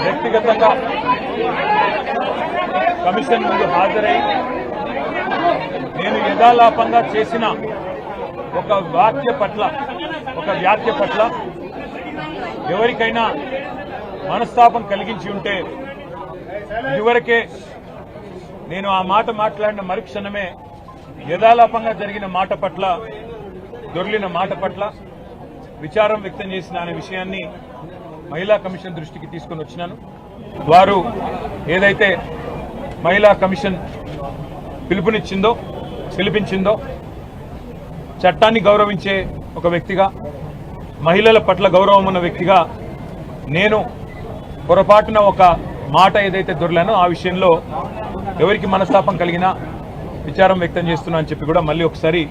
వ్యక్తిగతంగా కమిషన్ ముందు హాజరై నేను యథాలాపంగా చేసిన ఒక వ్యాఖ్య పట్ల ఎవరికైనా మనస్తాపం కలిగించి ఉంటే ఇదివరకే నేను ఆ మాట మాట్లాడిన మరుక్షణమే యథాలాపంగా జరిగిన మాట పట్ల దొర్లిన మాట పట్ల విచారం వ్యక్తం చేసిన అనే విషయాన్ని మహిళా కమిషన్ దృష్టికి తీసుకుని వచ్చినాను. వారు ఏదైతే మహిళా కమిషన్ పిలిపించిందో చట్టాన్ని గౌరవించే ఒక వ్యక్తిగా, మహిళల పట్ల గౌరవం ఉన్న వ్యక్తిగా నేను పొరపాటున ఒక మాట ఏదైతే దొరలానో ఆ విషయంలో ఎవరికి మనస్తాపం కలిగినా విచారం వ్యక్తం చేస్తున్నా అని చెప్పి కూడా మళ్ళీ ఒకసారి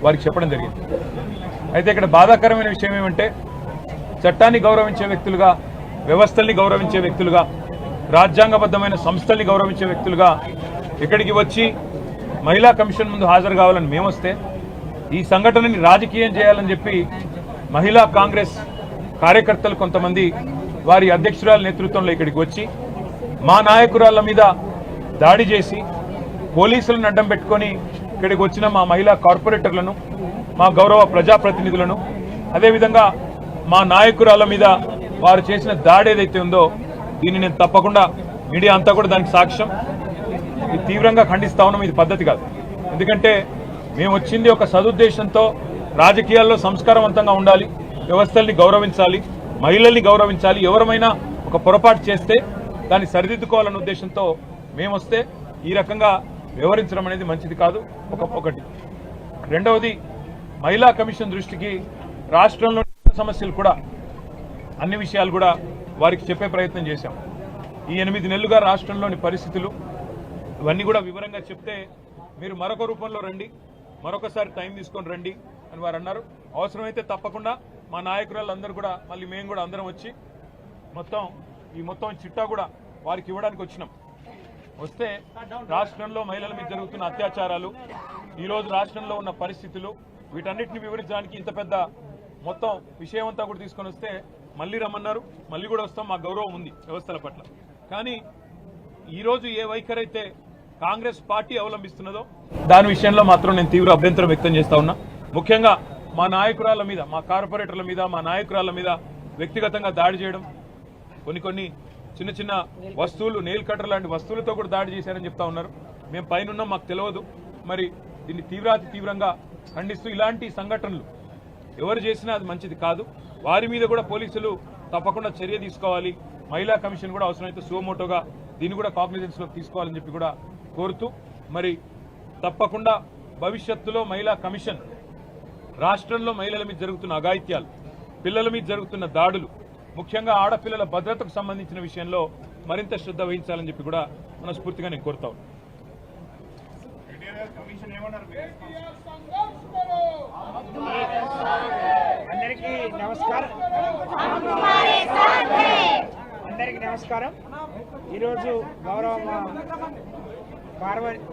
వారికి చెప్పడం జరిగింది. అయితే ఇక్కడ బాధాకరమైన విషయం ఏమంటే చట్టాన్ని గౌరవించే వ్యక్తులుగా, వ్యవస్థల్ని గౌరవించే వ్యక్తులుగా, రాజ్యాంగబద్ధమైన సంస్థల్ని గౌరవించే వ్యక్తులుగా ఇక్కడికి వచ్చి మహిళా కమిషన్ ముందు హాజరు కావాలని మేమొస్తే ఈ సంఘటనని రాజకీయం చేయాలని చెప్పి మహిళా కాంగ్రెస్ కార్యకర్తలు కొంతమంది వారి అధ్యక్షురాల నేతృత్వంలో ఇక్కడికి వచ్చి మా నాయకురాళ్ల మీద దాడి చేసి పోలీసులను అడ్డం పెట్టుకొని ఇక్కడికి వచ్చిన మా మహిళా కార్పొరేటర్లను, మా గౌరవ ప్రజాప్రతినిధులను, అదేవిధంగా మా నాయకురాళ్ల మీద వారు చేసిన దాడి ఏదైతే ఉందో దీన్ని నేను తప్పకుండా మీడియా అంతా కూడా దానికి సాక్ష్యం, ఇది తీవ్రంగా ఖండిస్తా ఉన్నాం. ఇది పద్ధతి కాదు. ఎందుకంటే మేము వచ్చింది ఒక సదుద్దేశంతో రాజకీయాల్లో సంస్కారవంతంగా ఉండాలి, వ్యవస్థల్ని గౌరవించాలి, మహిళల్ని గౌరవించాలి, ఎవరమైనా ఒక పొరపాటు చేస్తే దాన్ని సరిదిద్దుకోవాలన్న ఉద్దేశంతో మేమొస్తే ఈ రకంగా వ్యవహరించడం అనేది మంచిది కాదు. ఒకటి. రెండవది, మహిళా కమిషన్ దృష్టికి రాష్ట్రంలో సమస్యలు కూడా అన్ని విషయాలు కూడా వారికి చెప్పే ప్రయత్నం చేశాం. ఈ 8 నెలలుగా రాష్ట్రంలోని పరిస్థితులు ఇవన్నీ కూడా వివరంగా చెప్తే మీరు మరొక రూపంలో రండి, మరొకసారి టైం తీసుకొని రండి అని వారు అన్నారు. అవసరమైతే తప్పకుండా మా నాయకురాళ్ళందరూ కూడా మళ్ళీ మేము కూడా అందరం వచ్చి మొత్తం చిట్టా కూడా వారికి ఇవ్వడానికి వచ్చినాం. వస్తే రాష్ట్రంలో మహిళల మీద జరుగుతున్న అత్యాచారాలు, ఈరోజు రాష్ట్రంలో ఉన్న పరిస్థితులు, వీటన్నిటిని వివరించడానికి ఇంత పెద్ద మొత్తం విషయం అంతా కూడా తీసుకొని వస్తే మళ్ళీ రమ్మన్నారు. మళ్ళీ కూడా వస్తాం, మా గౌరవం ఉంది వ్యవస్థల పట్ల. కానీ ఈరోజు ఏ వైఖరి అయితే కాంగ్రెస్ పార్టీ అవలంబిస్తున్నదో దాని విషయంలో మాత్రం నేను తీవ్ర అభ్యంతరం వ్యక్తం చేస్తా ఉన్నా. ముఖ్యంగా మా నాయకురాళ్ల మీద, మా కార్పొరేటర్ల మీద, మా నాయకురాళ్ల మీద వ్యక్తిగతంగా దాడి చేయడం, కొన్ని చిన్న వస్తువులు, నెయిల్ కట్టర్ లాంటి వస్తువులతో కూడా దాడి చేశారని చెప్తా ఉన్నారు. మేము పైనున్నాం, మాకు తెలియదు. మరి దీన్ని తీవ్రంగా ఖండిస్తూ ఇలాంటి సంఘటనలు ఎవరు చేసినా అది మంచిది కాదు. వారి మీద కూడా పోలీసులు తప్పకుండా చర్య తీసుకోవాలి. మహిళా కమిషన్ కూడా అవసరమైతే సుమోటోగా దీన్ని కూడా కాగ్నిజెన్స్లోకి తీసుకోవాలని చెప్పి కూడా కోరుతూ, మరి తప్పకుండా భవిష్యత్తులో మహిళా కమిషన్ రాష్ట్రంలో మహిళల మీద జరుగుతున్న అఘాయిత్యాలు, పిల్లల మీద జరుగుతున్న దాడులు, ముఖ్యంగా ఆడపిల్లల భద్రతకు సంబంధించిన విషయంలో మరింత శ్రద్ధ వహించాలని చెప్పి కూడా మనస్ఫూర్తిగా నేను కోరుతా ఉన్నాను. అందరికీ నమస్కారం. ఈరోజు గౌరవ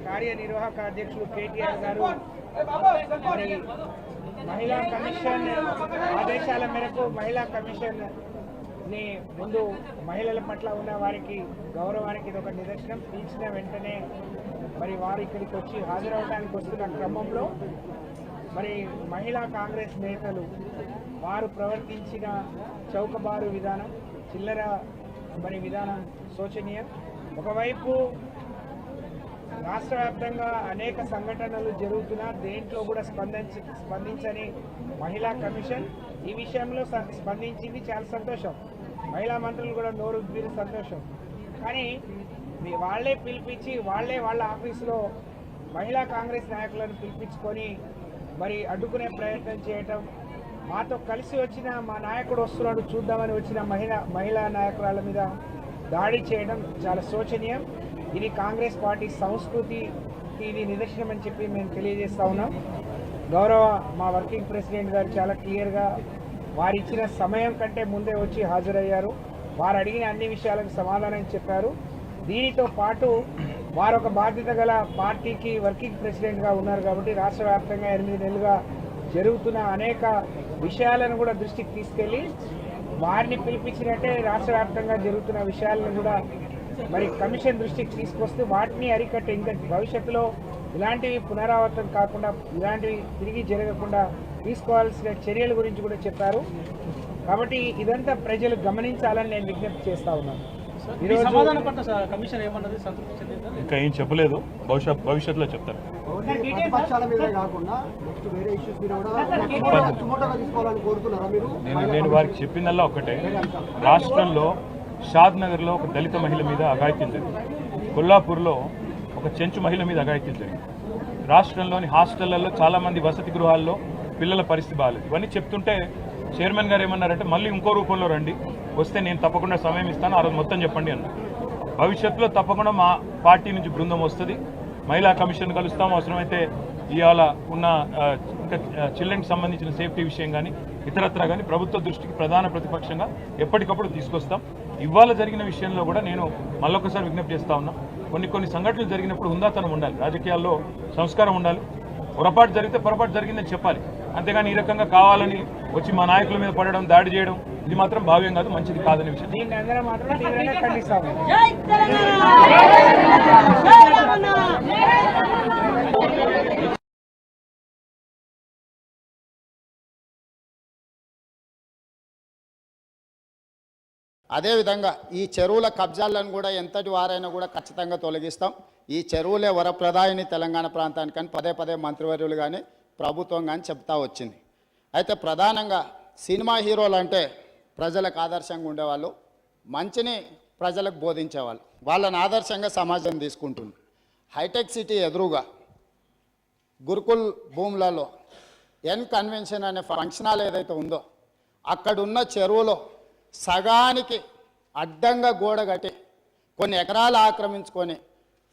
కార్యనిర్వాహక అధ్యక్షులు కేటీఆర్ గారు మరి మహిళా కమిషన్ ఆదేశాల మేరకు మహిళా కమిషన్ ని ముందు మహిళల పట్ల ఉన్న వారికి గౌరవానికి ఇది ఒక నిదర్శనం. పిలిచిన వెంటనే మరి వారు ఇక్కడికి వచ్చి హాజరవడానికి వస్తున్న క్రమంలో మరి మహిళా కాంగ్రెస్ నేతలు వారు ప్రవర్తించిన చౌకబారు విధానం, చిల్లర మరి విధానం శోచనీయం. ఒకవైపు రాష్ట్ర వ్యాప్తంగా అనేక సంఘటనలు జరుగుతున్నా దేంట్లో కూడా స్పందించని మహిళా కమిషన్ ఈ విషయంలో స్పందించింది. చాలా సంతోషం. మహిళా మంత్రులు కూడా నోరు వీరు సంతోషం. కానీ వాళ్లే పిలిపించి వాళ్ళ ఆఫీసులో మహిళా కాంగ్రెస్ నాయకులను పిలిపించుకొని మరి అడ్డుకునే ప్రయత్నం చేయటం, మాతో కలిసి వచ్చిన మా నాయకుడు వస్తున్నాడు చూద్దామని వచ్చిన మహిళా నాయకురాల మీద దాడి చేయడం చాలా శోచనీయం. ఇది కాంగ్రెస్ పార్టీ సంస్కృతికి ఇది నిదర్శనం అని చెప్పి మేము తెలియజేస్తా ఉన్నాం. గౌరవ మా వర్కింగ్ ప్రెసిడెంట్ గారు చాలా క్లియర్గా వారు ఇచ్చిన సమయం కంటే ముందే వచ్చి హాజరయ్యారు. వారు అడిగిన అన్ని విషయాలకు సమాధానం చెప్పారు. దీనితో పాటు వారు ఒక బాధ్యత గల పార్టీకి వర్కింగ్ ప్రెసిడెంట్గా ఉన్నారు కాబట్టి రాష్ట్ర వ్యాప్తంగా 8 నెలలుగా జరుగుతున్న అనేక విషయాలను కూడా దృష్టికి తీసుకెళ్ళి వారిని పిలిపించినట్టే రాష్ట్ర వ్యాప్తంగా జరుగుతున్న విషయాలను కూడా మరి కమిషన్ దృష్టికి తీసుకొస్తే వాటిని అరికట్టే ఇంకా భవిష్యత్తులో ఇలాంటివి పునరావృతం కాకుండా ఇలాంటివి తిరిగి జరగకుండా తీసుకోవాల్సిన చర్యల గురించి కూడా చెప్పారు. కాబట్టి ఇదంతా ప్రజలు గమనించాలని నేను విజ్ఞప్తి చేస్తా ఉన్నాను. ఇంకా ఏం చెప్పలేదు, భవిష్యత్తులో చెప్తారు. నేను వారికి చెప్పిందల్లా ఒక్కటే, రాష్ట్రంలో షాద్ నగర్లో ఒక దళిత మహిళ మీద అఘాయిత్యం జరిగింది, కొల్లాపూర్లో ఒక చెంచు మహిళ మీద అఘాయిత్యం జరిగింది, రాష్ట్రంలోని హాస్టళ్లలో చాలామంది వసతి గృహాల్లో పిల్లల పరిస్థితి బాగాలేదు. ఇవన్నీ చెప్తుంటే చైర్మన్ గారు ఏమన్నారంటే మళ్ళీ ఇంకో రూపంలో రండి, వస్తే నేను తప్పకుండా సమయం ఇస్తాను, ఆ రోజు మొత్తం చెప్పండి అన్నారు. భవిష్యత్తులో తప్పకుండా మా పార్టీ నుంచి బృందం వస్తుంది, మహిళా కమిషన్ కలుస్తాం, అవసరమైతే ఇవాళ ఉన్న ఇంకా చిల్డ్రన్కి సంబంధించిన సేఫ్టీ విషయం కానీ ఇతరత్రా కానీ ప్రభుత్వ దృష్టికి ప్రధాన ప్రతిపక్షంగా ఎప్పటికప్పుడు తీసుకొస్తాం. ఇవాళ జరిగిన విషయంలో కూడా నేను మళ్ళొకసారి విజ్ఞప్తి చేస్తా ఉన్నా, కొన్ని సంఘటనలు జరిగినప్పుడు హుందాతనం ఉండాలి, రాజకీయాల్లో సంస్కారం ఉండాలి. పొరపాటు జరిగితే పొరపాటు జరిగిందని చెప్పాలి, అంతేగాని ఈ రకంగా కావాలని వచ్చి మా నాయకుల మీద పడడం, దాడి చేయడం ఇది మాత్రం భావ్యం కాదు, మంచిది కాదనే విషయం. దీన్ని అందరం మాత్రం తీవ్రంగా ఖండిస్తాము. అదేవిధంగా ఈ చెరువుల కబ్జాలను కూడా ఎంతటి వారైనా కూడా ఖచ్చితంగా తొలగిస్తాం. ఈ చెరువులే వరప్రదాయిని తెలంగాణ ప్రాంతానికని పదే మంత్రివర్యులు కానీ ప్రభుత్వం కానీ చెప్తా వచ్చింది. అయితే ప్రధానంగా సినిమా హీరోలు అంటే ప్రజలకు ఆదర్శంగా ఉండేవాళ్ళు, మంచిని ప్రజలకు బోధించేవాళ్ళు, వాళ్ళని ఆదర్శంగా సమాజం తీసుకుంటుంది. హైటెక్ సిటీ ఎదురుగా గురుకుల్ భూములలో ఎన్ కన్వెన్షన్ అనే ఫంక్షన్ హాల్ ఏదైతే ఉందో అక్కడున్న చెరువులో సగానికి అడ్డంగా గోడ కట్టి కొన్ని ఎకరాలు ఆక్రమించుకొని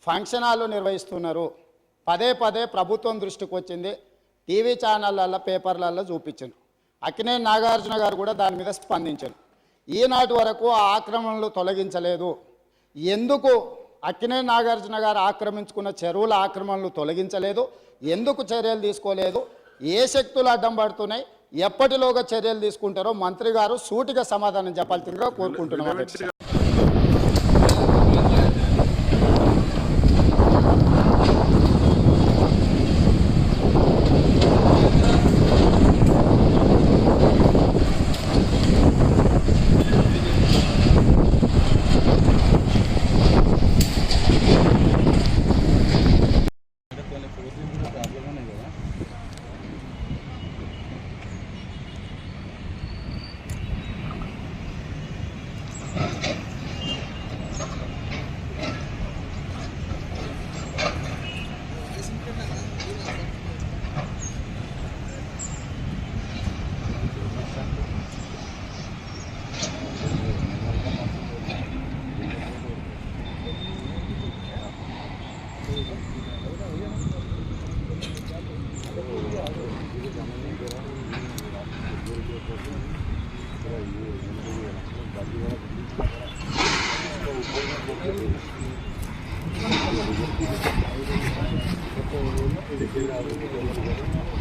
ఫంక్షన్ హాల్ నిర్వహిస్తున్నారు. పదే ప్రభుత్వం దృష్టికి వచ్చింది, టీవీ ఛానళ్ళల్లో పేపర్లలో చూపించారు. అక్కినేని నాగార్జున గారు కూడా దాని మీద స్పందించారు. ఈనాటి వరకు ఆ ఆక్రమణలు తొలగించలేదు. ఎందుకు అక్కినేని నాగార్జున గారు ఆక్రమించుకున్న చెరువుల ఆక్రమణలు తొలగించలేదు, ఎందుకు చర్యలు తీసుకోలేదు, ఏ శక్తులు అడ్డం పడుతున్నాయి, ఎప్పటిలోగా చర్యలు తీసుకుంటారో మంత్రి గారు సూటిగా సమాధానం చెప్పాల్సిందిగా కోరుకుంటున్నాం. Gracias.